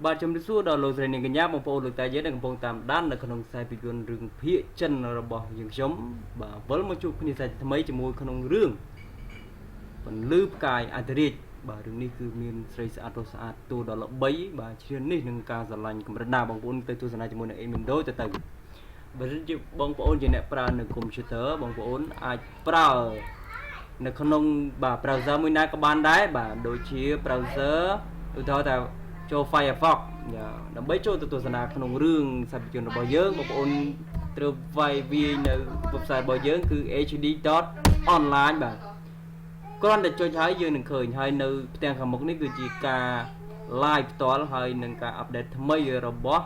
បាទជំរាបសួរដល់លោកស្រីនាងកញ្ញាបងប្អូនលោកតាយើងដែលកំពុងតាមដាននៅក្នុងខ្សែភាពយន្តរឿងភាគចិនរបស់យើងខ្ញុំបាទវិលមកជួបគ្នាសាច់ថ្មីជាមួយក្នុងរឿងបន្លឺផ្កាយអធិរាជបាទរឿងនេះគឺមានស្រីស្អាតរស់ស្អាតតួដល់ល្បីបាទឈ្មោះនេះនឹងការស្រឡាញ់កម្រិតណាបងប្អូនទៅទស្សនាជាមួយនឹងអេមីនដូទៅបើសិនជាបងប្អូនជាអ្នកប្រើនៅកុំព្យូទ័របងប្អូនអាចប្រើនៅក្នុងបាទ browser មួយណាក៏បានដែរបាទដូចជា browser ឧទាហរណ៍ថាចូល Firefox ដើម្បីចូលទៅទស្សនាក្នុងរឿងសាភិជនរបស់យើងបងប្អូនត្រូវវាយវាយនៅ website របស់យើងគឺ hd.online បាទគ្រាន់តែចុចហើយយើងនឹងឃើញហើយនៅផ្ទាំងខាងមុខនេះគឺជាការ live ផ្ទាល់ហើយនឹងការ update ថ្មីរបស់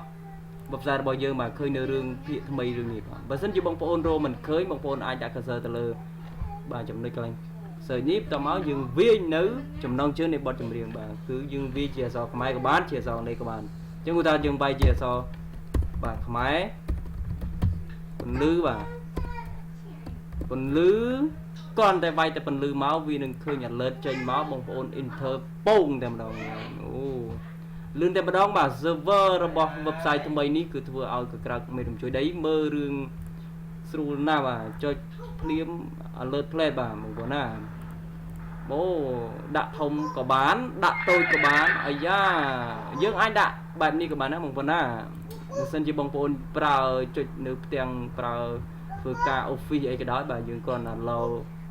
website របស់យើងបាទឃើញនៅរឿងភាគថ្មីរឿងនេះបាទបើសិនជាបងប្អូនរកមិនឃើញបងប្អូនអាចដាក់ cursor ទៅលើបាទចំណុចកន្លែង search នេះបន្តមកយើងវាយនៅចំណងជើងនៃបទចម្រៀងបាទគឺយើងវាយជាអក្សរខ្មែរក៏បានជាអក្សរអង់គ្លេសក៏បានអញ្ចឹងគាត់ថាយើងវាយជាអក្សរបាទខ្មែរពន្លឺបាទពន្លឺគ្រាន់តែវាយតែពន្លឺមកវានឹងឃើញ alert ចេញមកបងប្អូន enter ពងតែម្ដងអូលឿនតែម្ដងបាទ server របស់ website ថ្មីនេះគឺធ្វើឲ្យកក្រើកមេរំជួយដីមើលរឿងស្រួលណាស់បាទចុចភ្លាម alert plate បាទបងប្អូនណាអូដាក់ធំក៏បានដាក់តូចក៏បានអាយ៉ាយើងអាចដាក់បែបនេះក៏បានដែរបងប្អូនណាបើសិនជាបងប្អូនប្រើចុចនៅផ្ទាំងប្រើធ្វើការ office អីក៏ដោយបាទយើងគ្រាន់តែឡូ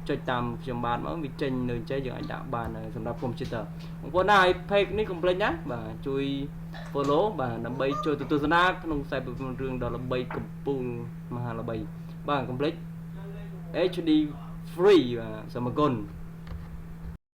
ចុចតាមខ្ញុំបានមកវាចេញនៅចេះយើងអាចដាក់បានសម្រាប់ computer បងប្អូនណាហើយ page នេះកុំភ្លេចណាបាទជួយ follow បាទដើម្បីចូលទៅទស្សនាក្នុងខ្សែភាពយន្តរឿងដ៏ល្បីកំពូលមហាល្បីបាទកុំភ្លេច HD free បាទសូមអរគុណ